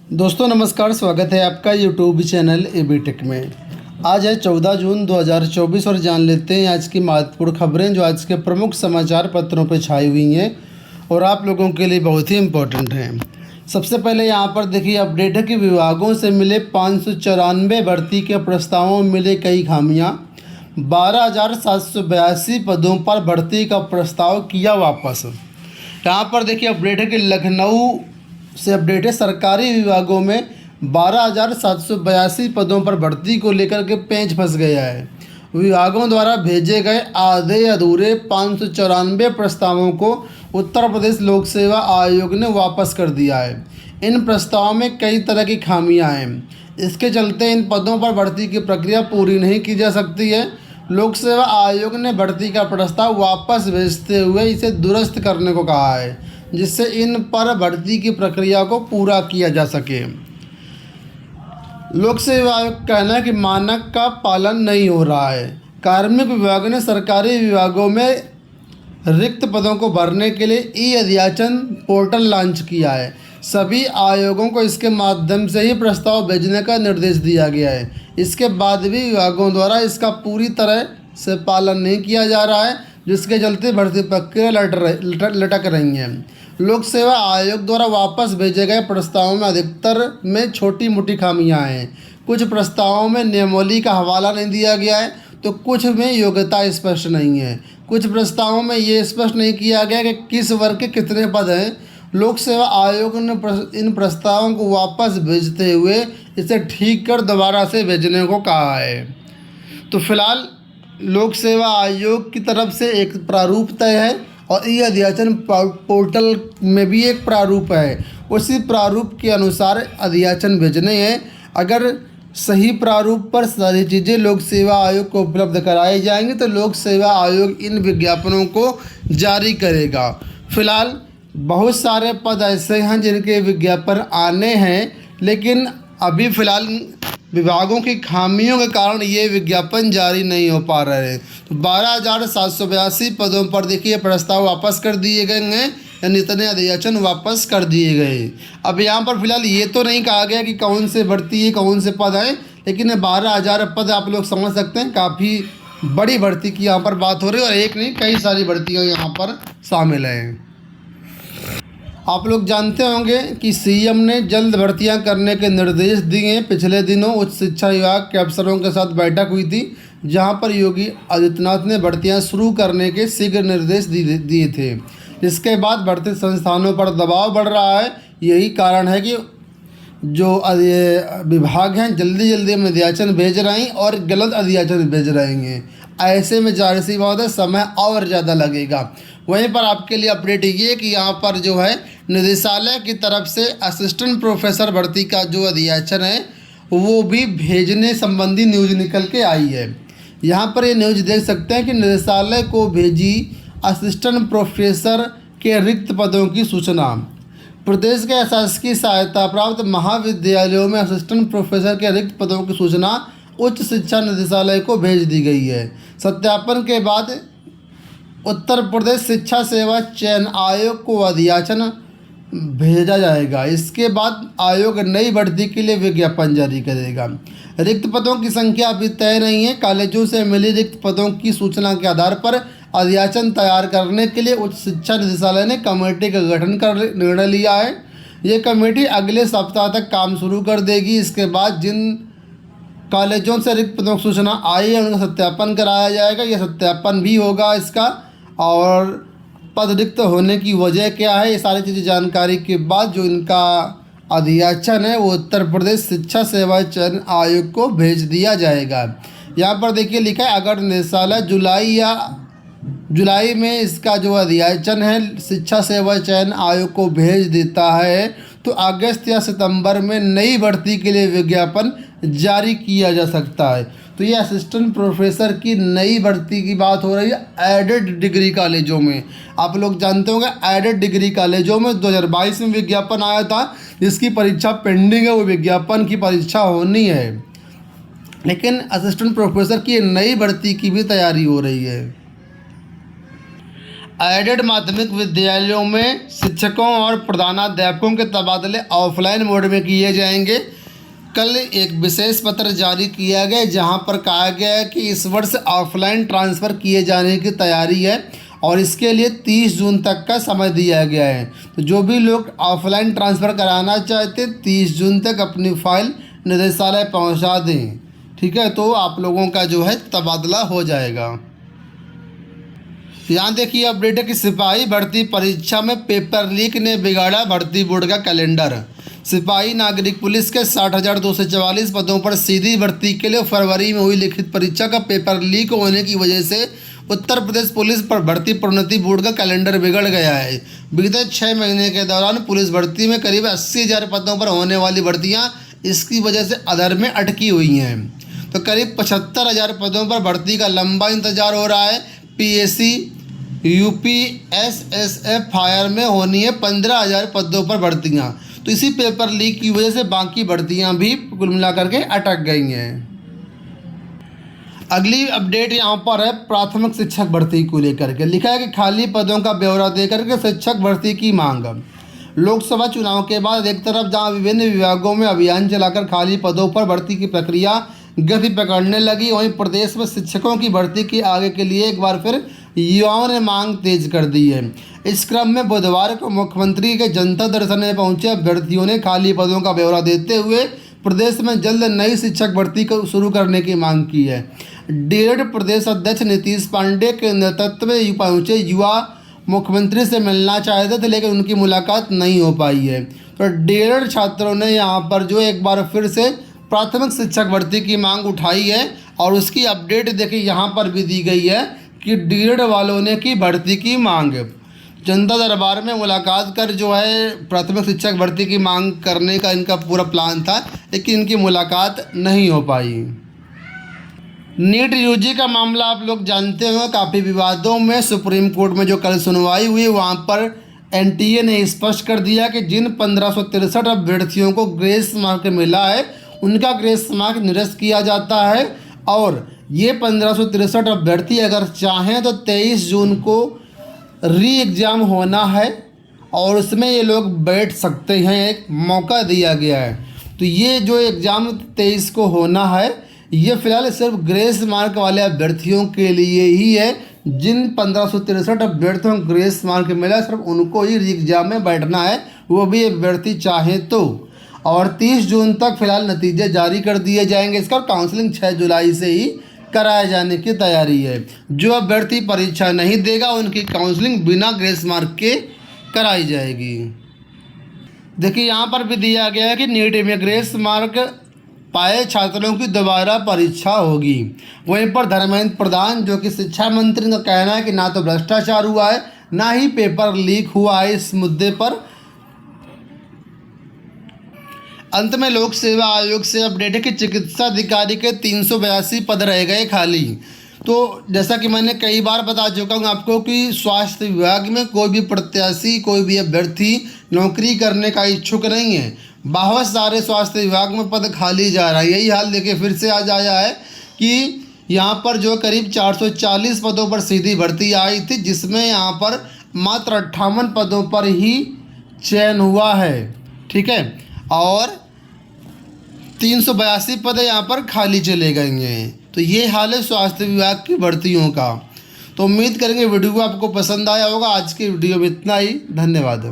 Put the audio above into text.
दोस्तों नमस्कार, स्वागत है आपका यूट्यूब चैनल एबी टेक में। आज है 14 जून 2024 और जान लेते हैं आज की महत्वपूर्ण खबरें जो आज के प्रमुख समाचार पत्रों पर छाई हुई हैं और आप लोगों के लिए बहुत ही इम्पोर्टेंट हैं। सबसे पहले यहाँ पर देखिए अपडेट है कि विभागों से मिले 594 भर्ती के प्रस्तावों में मिले कई खामियाँ। 12,782 पदों पर भर्ती का प्रस्ताव किया वापस। यहाँ पर देखिए अपडेट है कि लखनऊ से अपडेट है, सरकारी विभागों में 12,782 पदों पर भर्ती को लेकर के पेंच फंस गया है। विभागों द्वारा भेजे गए आधे अधूरे 594 प्रस्तावों को उत्तर प्रदेश लोक सेवा आयोग ने वापस कर दिया है। इन प्रस्तावों में कई तरह की खामियां हैं। इसके चलते इन पदों पर भर्ती की प्रक्रिया पूरी नहीं की जा सकती है। लोक सेवा आयोग ने भर्ती का प्रस्ताव वापस भेजते हुए इसे दुरुस्त करने को कहा है, जिससे इन पर भर्ती की प्रक्रिया को पूरा किया जा सके। लोक सेवा आयोग का कहना है कि मानक का पालन नहीं हो रहा है। कार्मिक विभाग ने सरकारी विभागों में रिक्त पदों को भरने के लिए ई-अध्याचन पोर्टल लॉन्च किया है। सभी आयोगों को इसके माध्यम से ही प्रस्ताव भेजने का निर्देश दिया गया है। इसके बाद भी विभागों द्वारा इसका पूरी तरह से पालन नहीं किया जा रहा है, जिसके चलते भर्ती प्रक्रिया लटक रही है। लोक सेवा आयोग द्वारा वापस भेजे गए प्रस्तावों में अधिकतर में छोटी मोटी खामियां हैं। कुछ प्रस्तावों में नियमावली का हवाला नहीं दिया गया है, तो कुछ में योग्यता स्पष्ट नहीं है। कुछ प्रस्तावों में ये स्पष्ट नहीं किया गया कि किस वर्ग के कितने पद हैं। लोक सेवा आयोग ने इन प्रस्तावों को वापस भेजते हुए इसे ठीक कर दोबारा से भेजने को कहा है। तो फिलहाल लोक सेवा आयोग की तरफ से एक प्रारूप तय है और ई-अध्याचन पोर्टल में भी एक प्रारूप है। उसी प्रारूप के अनुसार अध्याचन भेजने हैं। अगर सही प्रारूप पर सारी चीज़ें लोक सेवा आयोग को उपलब्ध कराई जाएंगी तो लोक सेवा आयोग इन विज्ञापनों को जारी करेगा। फिलहाल बहुत सारे पद ऐसे हैं जिनके विज्ञापन आने हैं, लेकिन अभी फ़िलहाल विभागों की खामियों के कारण ये विज्ञापन जारी नहीं हो पा रहे हैं। तो 12,782 पदों पर देखिए प्रस्ताव वापस कर दिए गए हैं, यानी इतने अध्याचन वापस कर दिए गए। अब यहाँ पर फिलहाल ये तो नहीं कहा गया कि कौन से भर्ती है, कौन से पद हैं, लेकिन 12,000 पद आप लोग समझ सकते हैं, काफ़ी बड़ी भर्ती की यहाँ पर बात हो रही है और एक नहीं कई सारी भर्तियाँ यहाँ पर शामिल हैं। आप लोग जानते होंगे कि सीएम ने जल्द भर्तियां करने के निर्देश दिए हैं। पिछले दिनों उच्च शिक्षा विभाग के अफसरों के साथ बैठक हुई थी, जहां पर योगी आदित्यनाथ ने भर्तियां शुरू करने के शीघ्र निर्देश दिए थे। इसके बाद भर्ती संस्थानों पर दबाव बढ़ रहा है। यही कारण है कि जो विभाग हैं जल्दी जल्दी में अध्याचन भेज रहे हैं और गलत अध्याचन भेज रहे हैं। ऐसे में जाहिर सी बात है समय और ज़्यादा लगेगा। वहीं पर आपके लिए अपडेट ये कि यहाँ पर जो है निदेशालय की तरफ से असिस्टेंट प्रोफेसर भर्ती का जो अध्याचन है वो भी भेजने संबंधी न्यूज़ निकल के आई है। यहाँ पर ये न्यूज़ देख सकते हैं कि निदेशालय को भेजी असिस्टेंट प्रोफेसर के रिक्त पदों की सूचना। प्रदेश के शासकीय सहायता प्राप्त महाविद्यालयों में असिस्टेंट प्रोफेसर के रिक्त पदों की सूचना उच्च शिक्षा निदेशालय को भेज दी गई है। सत्यापन के बाद उत्तर प्रदेश शिक्षा सेवा चयन आयोग को अध्याचन भेजा जाएगा। इसके बाद आयोग नई भर्ती के लिए विज्ञापन जारी करेगा। रिक्त पदों की संख्या अभी तय नहीं है। कॉलेजों से मिली रिक्त पदों की सूचना के आधार पर अध्याचन तैयार करने के लिए उच्च शिक्षा निदेशालय ने कमेटी का गठन कर निर्णय लिया है। ये कमेटी अगले सप्ताह तक काम शुरू कर देगी। इसके बाद जिन कॉलेजों से रिक्त पदों की सूचना आई है उनका सत्यापन कराया जाएगा। यह सत्यापन भी होगा इसका, और पद रिक्त होने की वजह क्या है, ये सारी चीज़ें जानकारी के बाद जो इनका अध्याचन है वो उत्तर प्रदेश शिक्षा सेवा चयन आयोग को भेज दिया जाएगा। यहाँ पर देखिए लिखा है अगर निदेशालय जुलाई में इसका जो अध्याचन है शिक्षा सेवा चयन आयोग को भेज देता है तो अगस्त या सितंबर में नई भर्ती के लिए विज्ञापन जारी किया जा सकता है। तो ये असिस्टेंट प्रोफेसर की नई भर्ती की बात हो रही है एडेड डिग्री कॉलेजों में। आप लोग जानते होंगे एडेड डिग्री कॉलेजों में 2022 में विज्ञापन आया था, जिसकी परीक्षा पेंडिंग है, वो विज्ञापन की परीक्षा होनी है। लेकिन असिस्टेंट प्रोफेसर की नई भर्ती की भी तैयारी हो रही है। एडेड माध्यमिक विद्यालयों में शिक्षकों और प्रधानाध्यापकों के तबादले ऑफलाइन मोड में किए जाएंगे। कल एक विशेष पत्र जारी किया गया जहां पर कहा गया है कि इस वर्ष ऑफलाइन ट्रांसफ़र किए जाने की तैयारी है और इसके लिए 30 जून तक का समय दिया गया है। तो जो भी लोग ऑफलाइन ट्रांसफ़र कराना चाहते 30 जून तक अपनी फ़ाइल निदेशालय पहुंचा दें। ठीक है, तो आप लोगों का जो है तबादला हो जाएगा। यहाँ देखिए अपडेट है कि सिपाही भर्ती परीक्षा में पेपर लीक ने बिगाड़ा भर्ती बोर्ड का कैलेंडर। सिपाही नागरिक पुलिस के 60,244 पदों पर सीधी भर्ती के लिए फरवरी में हुई लिखित परीक्षा का पेपर लीक होने की वजह से उत्तर प्रदेश पुलिस पर भर्ती प्रोन्नति बोर्ड का कैलेंडर बिगड़ गया है। बीते 6 महीने के दौरान पुलिस भर्ती में करीब 80,000 पदों पर होने वाली भर्तियाँ इसकी वजह से अधर में अटकी हुई हैं। तो करीब 75,000 पदों पर भर्ती का लंबा इंतजार हो रहा है। पीएससी यूपी एसएसएफ फायर में होनी है 15,000 पदों पर भर्तियां। तो इसी पेपर लीक की वजह से बाकी भर्तियां भी कुल मिलाकर के अटक गई हैं। अगली अपडेट यहाँ पर है प्राथमिक शिक्षक भर्ती को लेकर के। लिखा है कि खाली पदों का ब्यौरा देकर के शिक्षक भर्ती की मांग। लोकसभा चुनाव के बाद एक तरफ जहाँ विभिन्न विभागों में अभियान चलाकर खाली पदों पर भर्ती की प्रक्रिया गति पकड़ने लगी, वहीं प्रदेश में शिक्षकों की भर्ती के आगे के लिए एक बार फिर युवाओं ने मांग तेज कर दी है। इस क्रम में बुधवार को मुख्यमंत्री के जनता दर्शन में पहुंचे अभ्यर्थियों ने खाली पदों का ब्यौरा देते हुए प्रदेश में जल्द नई शिक्षक भर्ती को शुरू करने की मांग की है। डीएड प्रदेश अध्यक्ष नीतीश पांडे के नेतृत्व में पहुंचे युवा मुख्यमंत्री से मिलना चाहते थे, लेकिन उनकी मुलाकात नहीं हो पाई है। तो डीएड छात्रों ने यहाँ पर जो एक बार फिर से प्राथमिक शिक्षक भर्ती की मांग उठाई है और उसकी अपडेट देखिए यहाँ पर भी दी गई है कि डीएड वालों ने की भर्ती की मांग। जनता दरबार में मुलाकात कर जो है प्राथमिक शिक्षक भर्ती की मांग करने का इनका पूरा प्लान था, लेकिन इनकी मुलाकात नहीं हो पाई। नीट यूजी का मामला आप लोग जानते हो, काफ़ी विवादों में सुप्रीम कोर्ट में जो कल सुनवाई हुई वहाँ पर एनटीए ने स्पष्ट कर दिया कि जिन 1563 अभ्यर्थियों को ग्रेस मार्क मिला है उनका ग्रेस मार्क निरस्त किया जाता है और ये 1563 अभ्यर्थी अगर चाहें तो 23 जून को री एग्ज़ाम होना है और उसमें ये लोग बैठ सकते हैं, एक मौका दिया गया है। तो ये जो एग्ज़ाम 23 को होना है ये फ़िलहाल सिर्फ ग्रेस मार्क वाले अभ्यर्थियों के लिए ही है। जिन 1563 अभ्यर्थियों को ग्रेस मार्क मिला सिर्फ उनको ही री एग्ज़ाम में बैठना है, वो भी अभ्यर्थी चाहें तो। और 30 जून तक फ़िलहाल नतीजे जारी कर दिए जाएंगे। इसका काउंसलिंग 6 जुलाई से ही कराए जाने की तैयारी है। जो अभ्यर्थी परीक्षा नहीं देगा उनकी काउंसलिंग बिना ग्रेस मार्क के कराई जाएगी। देखिए यहाँ पर भी दिया गया है कि नीट में ग्रेस मार्क पाए छात्रों की दोबारा परीक्षा होगी। वहीं पर धर्मेंद्र प्रधान जो कि शिक्षा मंत्री का कहना है कि ना तो भ्रष्टाचार हुआ है ना ही पेपर लीक हुआ है इस मुद्दे पर। अंत में लोक सेवा आयोग से अपडेट है कि चिकित्सा अधिकारी के 382 पद रह गए खाली। तो जैसा कि मैंने कई बार बता चुका हूँ आपको कि स्वास्थ्य विभाग में कोई भी प्रत्याशी कोई भी अभ्यर्थी नौकरी करने का इच्छुक नहीं है। बहुत सारे स्वास्थ्य विभाग में पद खाली जा रहा है। यही हाल देखिए फिर से आज आया है कि यहाँ पर जो करीब 440 पदों पर सीधी भर्ती आई थी, जिसमें यहाँ पर मात्र 58 पदों पर ही चयन हुआ है। ठीक है, और 382 पद यहाँ पर खाली चले गए हैं। तो ये हाल है स्वास्थ्य विभाग की भर्तियों का। तो उम्मीद करेंगे वीडियो आपको पसंद आया होगा। आज की वीडियो में इतना ही, धन्यवाद।